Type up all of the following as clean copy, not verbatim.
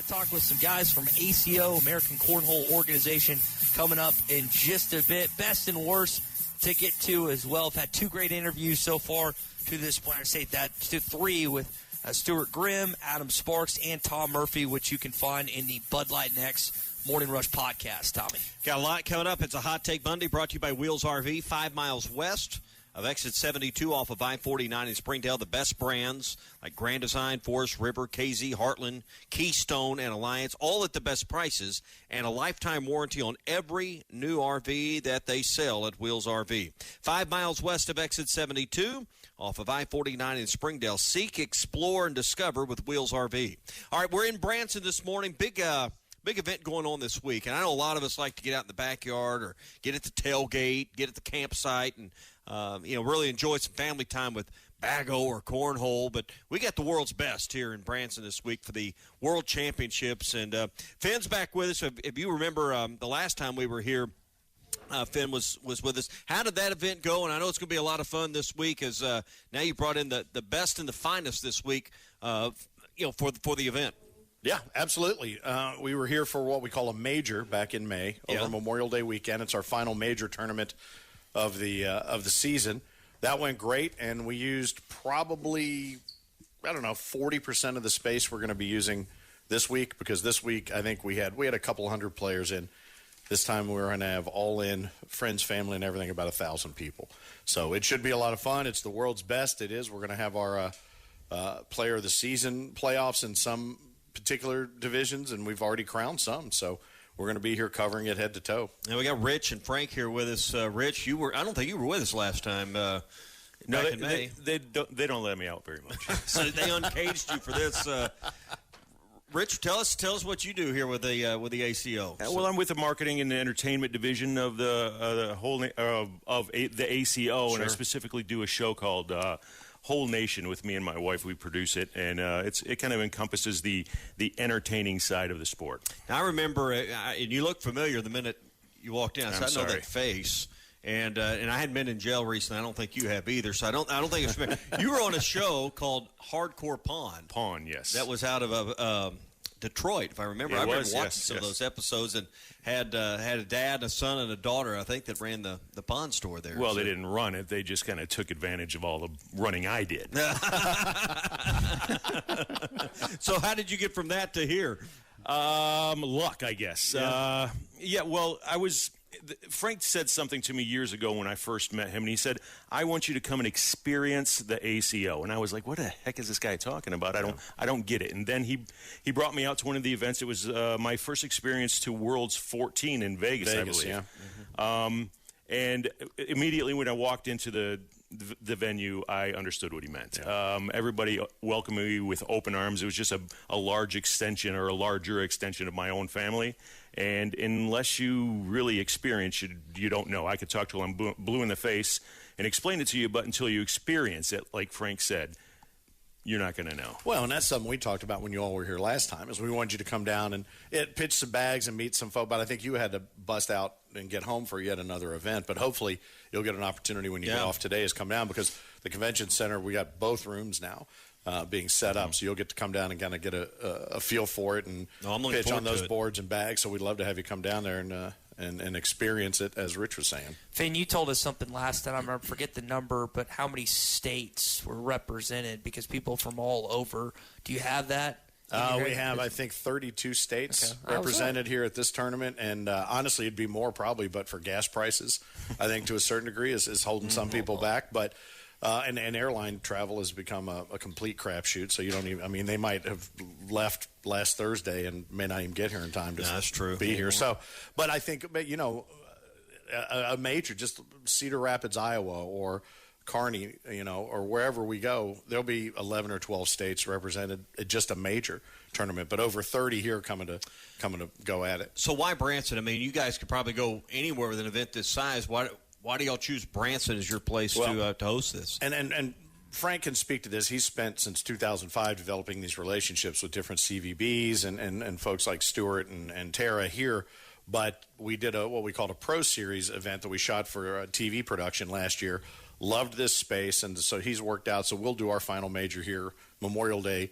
to talk with some guys from ACO, American Cornhole Organization, coming up in just a bit. Best and worst to get to as well. I've had two great interviews so far to this point. I say that to three with Stuart Grimm, Adam Sparks, and Tom Murphy, which you can find in the Bud Light Next Morning Rush podcast, Tommy. Got a lot coming up. It's a Hot Take Monday brought to you by Wheels RV, 5 miles west of exit 72 off of I-49 in Springdale. The best brands like Grand Design, Forest River, KZ, Heartland, Keystone, and Alliance, all at the best prices, and a lifetime warranty on every new RV that they sell at Wheels RV. 5 miles west of exit 72 off of I-49 in Springdale. Seek, explore, and discover with Wheels RV. All right, we're in Branson this morning. Big event going on this week, and I know a lot of us like to get out in the backyard or get at the tailgate, get at the campsite, and really enjoy some family time with Bago or Cornhole. But we got the world's best here in Branson this week for the World Championships, and Finn's back with us. If you remember the last time we were here, Finn was with us. How did that event go? And I know it's going to be a lot of fun this week, as now you brought in the best and the finest this week, for the event. Yeah, absolutely. We were here for what we call a major back in May over Memorial Day weekend. It's our final major tournament of the season. That went great, and we used probably 40% of the space we're going to be using this week, because this week I think we had a couple hundred players in. This time we're going to have all in, friends, family, and everything, about 1,000 people. So it should be a lot of fun. It's the world's best. It is. We're going to have our player of the season playoffs in some particular divisions, and we've already crowned some. So we're going to be here covering it head to toe. And we got Rich and Frank here with us. Rich, I don't think you were with us last time. No, they don't let me out very much. So they uncaged you for this. Rich, tell us what you do here with the ACO. Well, I'm with the marketing and the entertainment division of the ACO, sure. And I specifically do a show called Whole Nation with me and my wife. We produce it, and it kind of encompasses the entertaining side of the sport. Now, I remember, and you look familiar the minute you walked in. I know that face, and I hadn't been in jail recently. I don't think you have either. So I don't think it's familiar. You were on a show called Hardcore Pawn. Pawn, yes. That was out of Detroit, if I remember. I remember watching some of those episodes, and had a dad, a son, and a daughter, I think, that ran the pawn store there. Well, they didn't run it. They just kind of took advantage of all the running I did. So how did you get from that to here? Luck, I guess. Well, Frank said something to me years ago when I first met him, and he said, "I want you to come and experience the ACO." And I was like, "What the heck is this guy talking about? I don't get it." And then he brought me out to one of the events. It was my first experience to Worlds 14 in Vegas, I believe. Yeah. Mm-hmm. And immediately when I walked into the venue, I understood what he meant. Yeah. Everybody welcomed me with open arms. It was just a larger extension of my own family. And unless you really experience it, you don't know. I could talk till I'm blue in the face and explain it to you, but until you experience it, like Frank said, you're not going to know. Well, and that's something we talked about when you all were here last time, is we wanted you to come down and pitch some bags and meet some folk. But I think you had to bust out and get home for yet another event. But hopefully you'll get an opportunity when you get off today is come down, because the convention center, we got both rooms now being set up. So you'll get to come down and kind of get a feel for it and pitch on those boards and bags. So we'd love to have you come down there and experience it, as Rich was saying. Finn, you told us something last time. I forget the number, but how many states were represented? Because people from all over. Do you have that? We have, I think, 32 states represented here at this tournament. And honestly, it'd be more probably, but for gas prices, I think to a certain degree is holding some people back. But and airline travel has become a complete crapshoot. So you don't even, I mean, they might have left last Thursday and may not even get here in time to be here. So, but I think, a major, just Cedar Rapids, Iowa, or Kearney, or wherever we go, there'll be 11 or 12 states represented at just a major tournament, but over 30 here coming to go at it. So why Branson? I mean, you guys could probably go anywhere with an event this size. Why do y'all choose Branson as your place to host this? And Frank can speak to this. He's spent since 2005 developing these relationships with different CVBs and folks like Stuart and Tara here. But we did what we called a Pro Series event that we shot for a TV production last year. Loved this space, and so he's worked out. So we'll do our final major here, Memorial Day,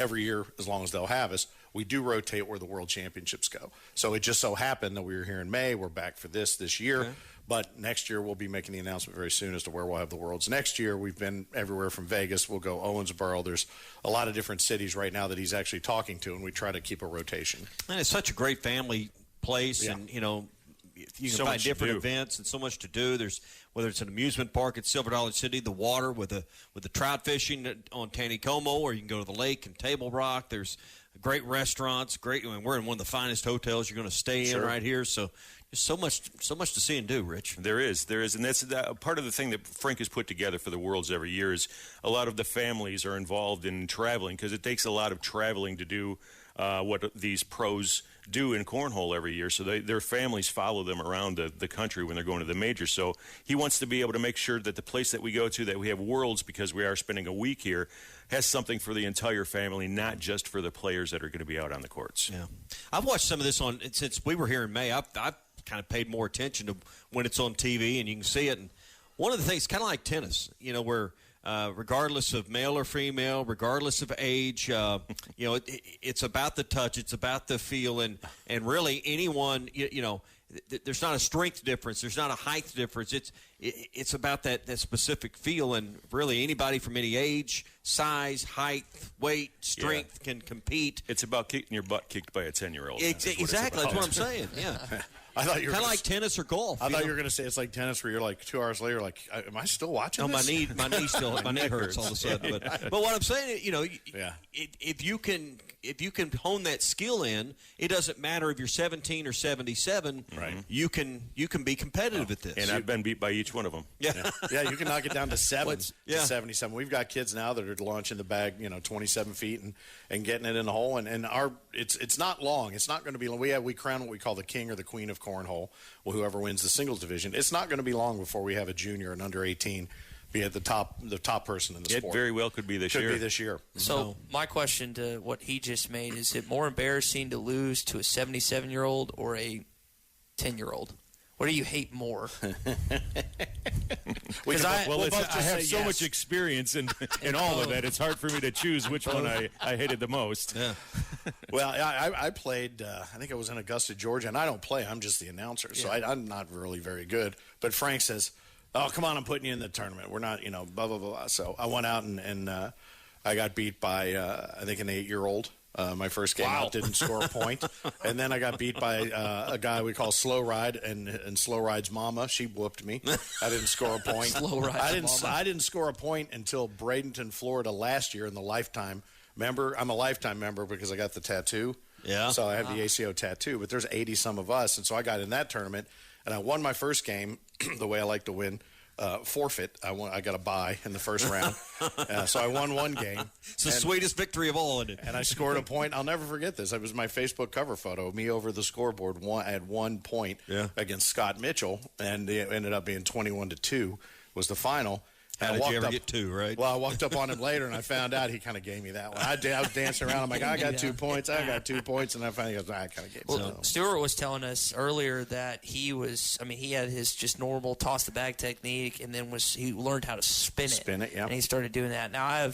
every year as long as they'll have us. we do rotate where the World Championships go. So it just so happened that we were here in May. We're back for this year. Okay. But next year we'll be making the announcement very soon as to where we'll have the Worlds. Next year we've been everywhere from Vegas. We'll go Owensboro. There's a lot of different cities right now that he's actually talking to, and we try to keep a rotation. And it's such a great family place, and, you know, you can find different events and so much to do. There's whether it's an amusement park at Silver Dollar City, the water with the trout fishing on Taneycomo, or you can go to the lake in Table Rock. There's great restaurants. Great. I mean, we're in one of the finest hotels you're going to stay in right here. So there's so much to see and do, Rich. There is, and that's part of the thing that Frank has put together for the Worlds every year is a lot of the families are involved in traveling because it takes a lot of traveling to do what these pros do in cornhole every year. So their families follow them around the country when they're going to the majors. So he wants to be able to make sure that the place that we go to, that we have Worlds because we are spending a week here, has something for the entire family, not just for the players that are going to be out on the courts. Yeah, I've watched some of this since we were here in May. I've kind of paid more attention to when it's on TV and you can see it. And one of the things, kind of like tennis, you know, where regardless of male or female, regardless of age, you know, it's about the touch, it's about the feel, and really anyone, you know, there's not a strength difference, there's not a height difference. It's about that specific feel, and really anybody from any age, size, height, weight, strength can compete. It's about getting your butt kicked by a 10-year-old. Exactly, that's what I'm saying. Yeah. I thought you were kind of like tennis or golf. I thought you were going to say it's like tennis, where you're like 2 hours later, like, am I still watching this? My knee hurts all of a sudden. But what I'm saying, you know, if you can hone that skill in, it doesn't matter if you're 17 or 77. Right. You can be competitive at this. And I've been beat by each one of them. Yeah, you can knock it down to 77. We've got kids now that are launching the bag, you know, 27 feet and getting it in the hole. And it's not long. It's not going to be long. We crown what we call the king or the queen of cornhole. Well, whoever wins the singles division. It's not going to be long before we have a junior and under 18 be at the top person in the sport. It very well could be this year. So my question to what he just made, is it more embarrassing to lose to a 77-year-old or a 10-year-old? What do you hate more? Because I have so much experience in all of that. It's hard for me to choose which one I hated the most. Yeah. Well, I played, I think I was in Augusta, Georgia, and I don't play. I'm just the announcer, so I'm not really very good. But Frank says, oh, come on, I'm putting you in the tournament. We're not, you know, blah, blah, blah. So I went out and I got beat by, I think, an 8-year-old. My first game out, didn't score a point. And then I got beat by a guy we call Slow Ride, and Slow Ride's mama. She whooped me. I didn't score a point. I didn't score a point until Bradenton, Florida last year in the Lifetime member. I'm a Lifetime member because I got the tattoo. Yeah. So I have the ACO tattoo, but there's 80-some of us. And so I got in that tournament, and I won my first game the way I like to win. Forfeit. I got a bye in the first round, so I won one game. It's the sweetest victory of all, isn't it? And I scored a point. I'll never forget this. It was my Facebook cover photo. Me over the scoreboard. I had 1 point against Scott Mitchell, and it ended up being 21-2 was the final. How did you ever get 2, right? Well, I walked up on him later, and I found out he kind of gave me that one. I was dancing around. I'm like, I got 2 points. I got 2 points. And I finally goes, I kind of gave it. Stuart was telling us earlier that he had his just normal toss the bag technique, and then he learned how to spin it. Spin it, yeah. And he started doing that. Now, I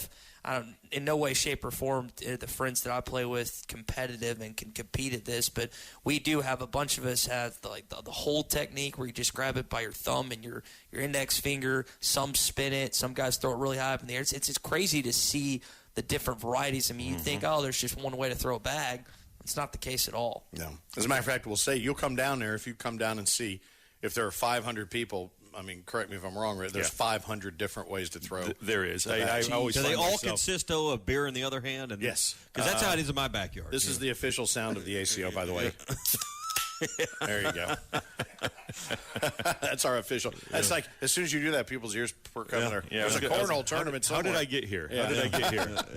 don't, in no way, shape, or form, the friends that I play with competitive and can compete at this, but we do have a bunch of us have the hold technique where you just grab it by your thumb and your index finger. Some spin it. Some guys throw it really high up in the air. It's crazy to see the different varieties. I mean, you think, there's just one way to throw a bag. It's not the case at all. No. As a matter of fact, we'll say you'll come down there if you come down and see if there are 500 people. I mean, correct me if I'm wrong, right? There's 500 different ways to throw. There is. I always do they all consist of beer in the other hand? And, yes. Because that's how it is in my backyard. This is the official sound of the ACO, by the way. There you go. That's our official. That's like, as soon as you do that, people's ears perk up. There's a cornhole tournament somewhere. How did I get here?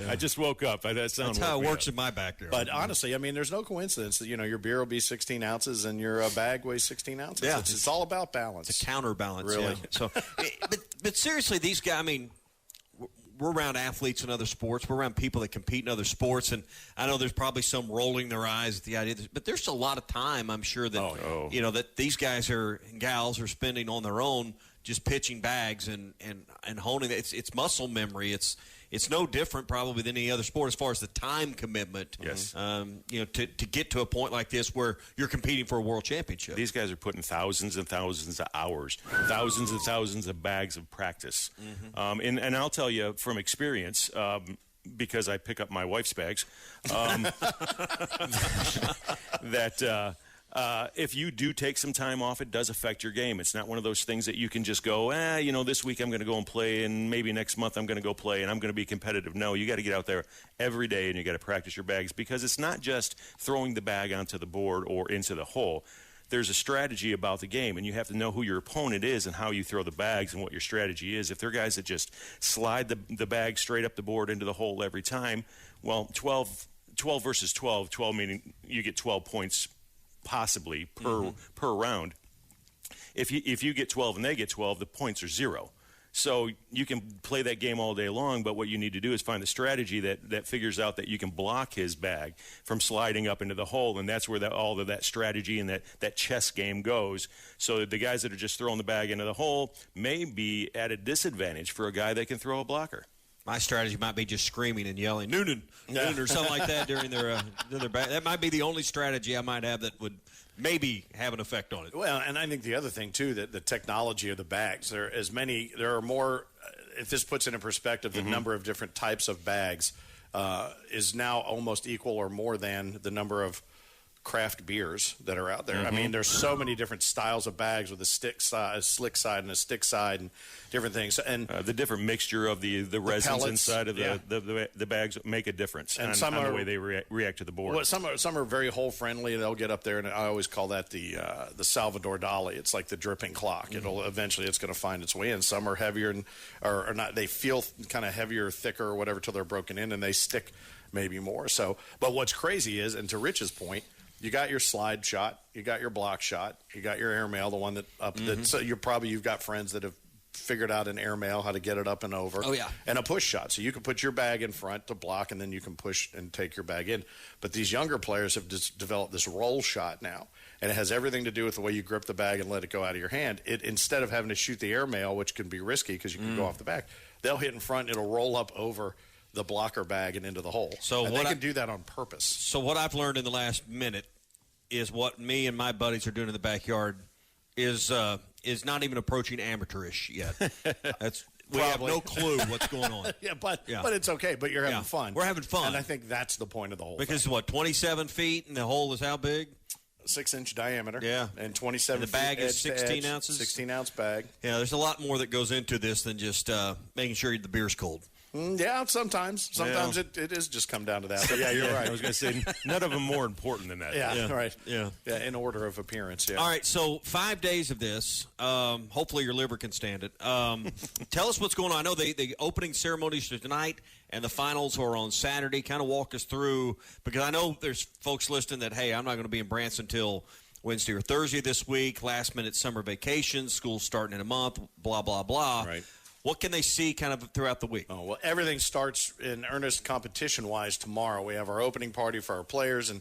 I just woke up. That's how it works in my backyard. But honestly, I mean, there's no coincidence that, your beer will be 16 ounces and your bag weighs 16 ounces. Yeah. It's all about balance. It's a counterbalance. Really. Yeah. So, but seriously, these guys, I mean, we're around athletes in other sports. We're around people that compete in other sports, and I know there's probably some rolling their eyes at the idea. But there's a lot of time, I'm sure, that that these guys and gals are spending on their own, just pitching bags and honing it. It's muscle memory. It's it's no different probably than any other sport as far as the time commitment. Yes. To get to a point like this where you're competing for a world championship. These guys are putting thousands and thousands of hours, thousands and thousands of bags of practice. And I'll tell you from experience, because I pick up my wife's bags, that if you do take some time off, it does affect your game. It's not one of those things that you can just go, this week I'm going to go and play, and maybe next month I'm going to go play, and I'm going to be competitive. No, you got to get out there every day, and you got to practice your bags, because it's not just throwing the bag onto the board or into the hole. There's a strategy about the game, and you have to know who your opponent is and how you throw the bags and what your strategy is. If they're guys that just slide the bag straight up the board into the hole every time, well, 12 versus 12 meaning you get 12 points possibly per round. If you get 12 and they get 12, the points are 0. So you can play that game all day long, but what you need to do is find the strategy that figures out that you can block his bag from sliding up into the hole, and that's where all of that strategy and that chess game goes. So the guys that are just throwing the bag into the hole may be at a disadvantage for a guy that can throw a blocker. My strategy might be just screaming and yelling, Noonan, or something like that during their bag. That might be the only strategy I might have that would maybe have an effect on it. Well, and I think the other thing, too, that the technology of the bags, there are more, if this puts it in perspective, the number of different types of bags is now almost equal or more than the number of craft beers that are out there. I mean, there's so many different styles of bags with a slick side and a stick side and different things. And the different mixture of the resins pellets, inside of the bags make a difference and on the way they react to the board. Well, some are very hole friendly. They'll get up there, and I always call that the Salvador Dali. It's like the dripping clock. It's going to find its way in. Some are heavier or not. They feel kind of heavier, thicker, or whatever till they're broken in, and they stick maybe more. So, but what's crazy is, and to Rich's point, you got your slide shot, you got your block shot, you got your airmail, the one that up. So you've got friends that have figured out an airmail, how to get it up and over. Oh, yeah. And a push shot. So you can put your bag in front to block, and then you can push and take your bag in. But these younger players have just developed this roll shot now, and it has everything to do with the way you grip the bag and let it go out of your hand. Instead of having to shoot the airmail, which can be risky because you can go off the back, they'll hit in front, it'll roll up over the blocker bag and into the hole. So they can do that on purpose. So what I've learned in the last minute is what me and my buddies are doing in the backyard is not even approaching amateurish yet. We have no clue what's going on. But it's okay. But you're having fun. We're having fun. And I think that's the point of the whole thing. Because 27 feet, and the hole is how big? 6-inch diameter. Yeah. And 27 and the bag feet is 16 ounces? 16-ounce bag. Yeah, there's a lot more that goes into this than just making sure the beer's cold. Yeah, sometimes it is just come down to that. But yeah, you're right. I was going to say none of them more important than that. Yeah, right. Yeah, in order of appearance. Yeah. All right, so 5 days of this. Hopefully your liver can stand it. Tell us what's going on. I know the opening ceremonies are tonight, and the finals are on Saturday. Kind of walk us through, because I know there's folks listening that, hey, I'm not going to be in Branson until Wednesday or Thursday this week. Last minute summer vacations, school's starting in a month. Blah blah blah. Right. What can they see kind of throughout the week? Oh, well, everything starts in earnest competition-wise tomorrow. We have our opening party for our players and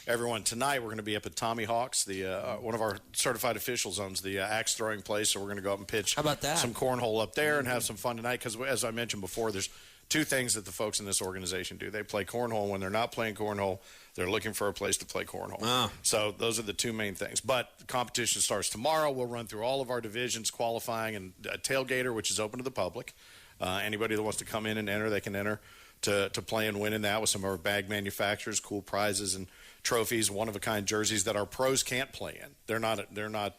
everyone. Tonight we're going to be up at Tommy Hawk's, one of our certified officials owns the axe throwing place, so we're going to go up and pitch How about that? some cornhole up there and have some fun tonight because, as I mentioned before, there's two things that the folks in this organization do. They play cornhole. When they're not playing cornhole, they're looking for a place to play cornhole. So those are the two main things. But the competition starts tomorrow. We'll run through all of our divisions, qualifying, and a tailgater, which is open to the public. Anybody that wants to come in and enter, they can enter to play and win in that with some of our bag manufacturers, cool prizes and trophies, one-of-a-kind jerseys that our pros can't play in. They're not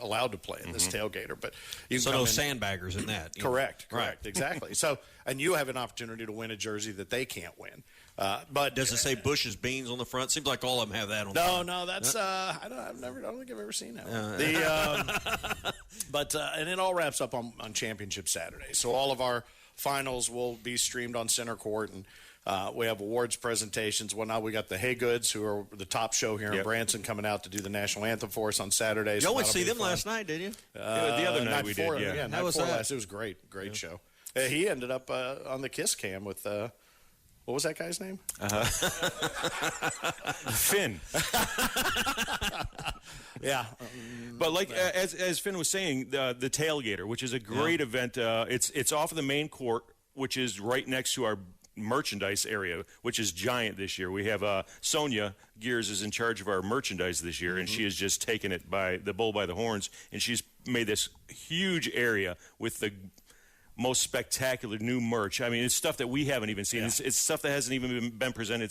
allowed to play in this tailgater, but you can so come no in. sandbaggers in that. Correct, Right. exactly. So, and you have an opportunity to win a jersey that they can't win. But Does it say Bush's Beans on the front? Seems like all of them have that on. No, that's I don't think I've ever seen that. But and it all wraps up on Championship Saturday. So all of our finals will be streamed on Center Court, and we have awards presentations. Well, now we got the Haygoods, who are the top show here in Branson, coming out to do the national anthem for us on Saturday. You only see them last night, didn't you? The other night we did. Yeah, How was that? Last. It was great show. He ended up on the Kiss Cam with. What was that guy's name? Finn. Yeah. But as Finn was saying, the tailgater, which is a great event. It's off of the main court which is right next to our merchandise area, which is giant this year. We have Sonia Gears is in charge of our merchandise this year, and she has just taken it by the bull by the horns, and she's made this huge area with the most spectacular new merch. I mean, it's stuff that we haven't even seen. It's stuff that hasn't even been presented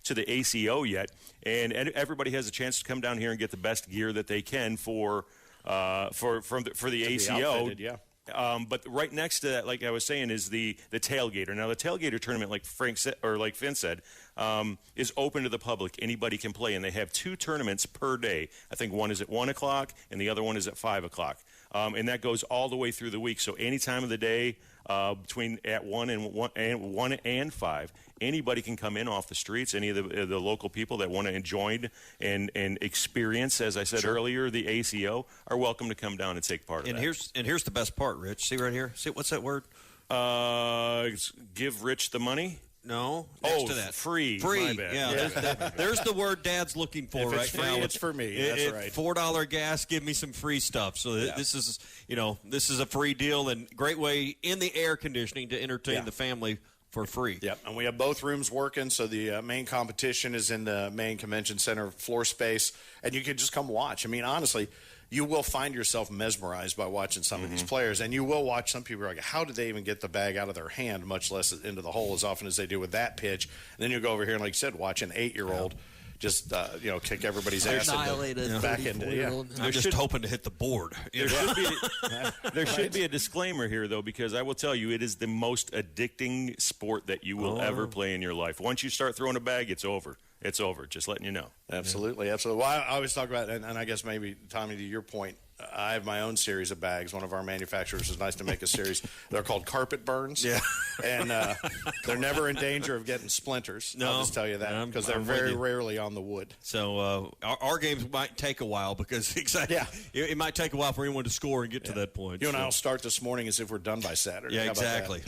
to the ACO yet, and everybody has a chance to come down here and get the best gear that they can for the ACO. But right next to that, like I was saying, is the tailgater. Now, the tailgater tournament, like Finn said, is open to the public. Anybody can play, and they have 2 tournaments per day. I think one is at 1 o'clock, and the other one is at 5 o'clock. And that goes all the way through the week. So any time of the day between at 1 and 5, anybody can come in off the streets. Any of the local people that want to join and experience, as I said earlier, the ACO are welcome to come down and take part of that. Here's the best part, Rich. See right here? See, what's that word? Give Rich the money? No. Next to that. Free. My bad. Yeah. There's the word Dad's looking for if it's right free, now. It's for me. That's right. $4 gas. Give me some free stuff. So this is a free deal and great way in the air conditioning to entertain the family for free. Yep, and we have both rooms working, so the main competition is in the main convention center floor space, and you can just come watch. I mean, honestly, you will find yourself mesmerized by watching some of these players, and you will watch some people like, how did they even get the bag out of their hand, much less into the hole as often as they do with that pitch. And then you go over here and, like you said, watch an 8-year-old just kick everybody's ass back into. I'm just hoping to hit the board. There should be a disclaimer here, though, because I will tell you, it is the most addicting sport that you will ever play in your life. Once you start throwing a bag, it's over. It's over. Just letting you know. Absolutely. Well, I always talk about, and I guess maybe, Tommy, to your point, I have my own series of bags. One of our manufacturers is nice to make a series. They're called carpet burns. Yeah. And they're never in danger of getting splinters. No. I'll just tell you that because they're very rarely on the wood. So our games might take a while because it might take a while for anyone to score and get to that point. You and I will start this morning as if we're done by Saturday. Yeah, exactly.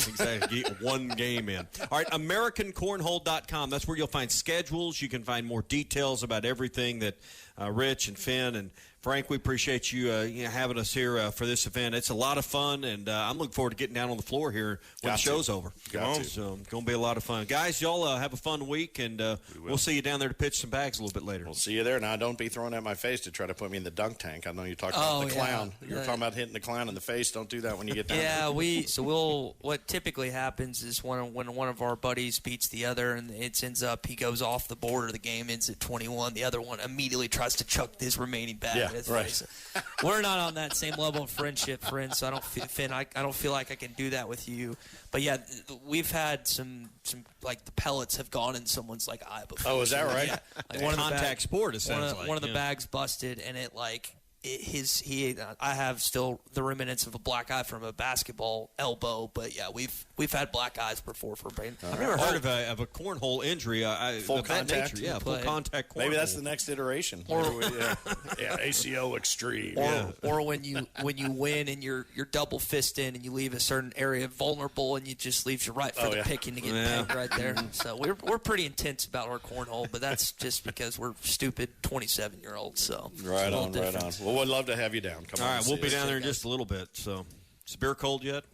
Get one game in. All right, AmericanCornhole.com. That's where you'll find schedules. You can find more details about everything that Rich and Finn and Frank, we appreciate you having us here for this event. It's a lot of fun, and I'm looking forward to getting down on the floor here when the show's over. So it's going to be a lot of fun. Guys, y'all have a fun week, and we'll see you down there to pitch some bags a little bit later. We'll see you there. Now, don't be throwing at my face to try to put me in the dunk tank. I know you talked about the clown. You're talking about hitting the clown in the face. Don't do that when you get down there. What typically happens is when one of our buddies beats the other and it ends up he goes off the board or the game ends at 21, the other one immediately tries to chuck his remaining bag at his face. We're not on that same level of friendship, friends, so I don't feel like I can do that with you. But yeah, we've had some like the pellets have gone in someone's like eye before. Oh, is that right? Yeah. Like one contact sport, it sounds like. One of the bags busted, and it like I have still the remnants of a black eye from a basketball elbow, but yeah, we've had black eyes before for brain. I've never heard of a cornhole injury. Full contact, full contact cornhole. Maybe that's the next iteration. Or ACO extreme. Or when you win and you're double fisting and you leave a certain area vulnerable and you just leaves you right for the picking to get pegged right there. So we're pretty intense about our cornhole, but that's just because we're stupid 27-year-olds. So right on. Well, we'd love to have you down. Come on. All right, we'll be down there in just a little bit. So, is beer cold yet?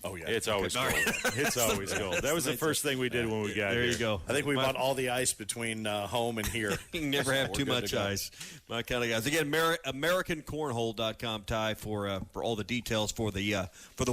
Oh, yeah. It's always cold. It's always cold. That was the first thing we did when we got here. There you go. I think we bought all the ice between home and here. You can never have too much ice. My kind of guys. Again, AmericanCornhole.com, Ty, for all the details for the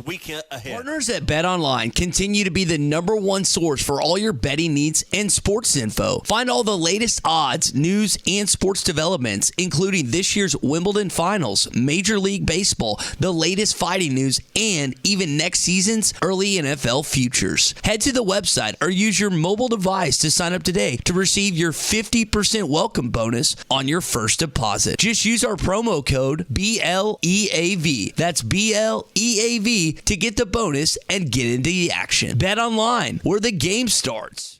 week ahead. Partners at BetOnline continue to be the #1 source for all your betting needs and sports info. Find all the latest odds, news, and sports developments, including this year's Wimbledon Finals, Major League Baseball, the latest fighting news, and even next season's early NFL futures. Head to the website or use your mobile device to sign up today to receive your 50% welcome bonus on your first deposit. Just use our promo code BLEAV. That's BLEAV to get the bonus and get into the action. Bet online, where the game starts.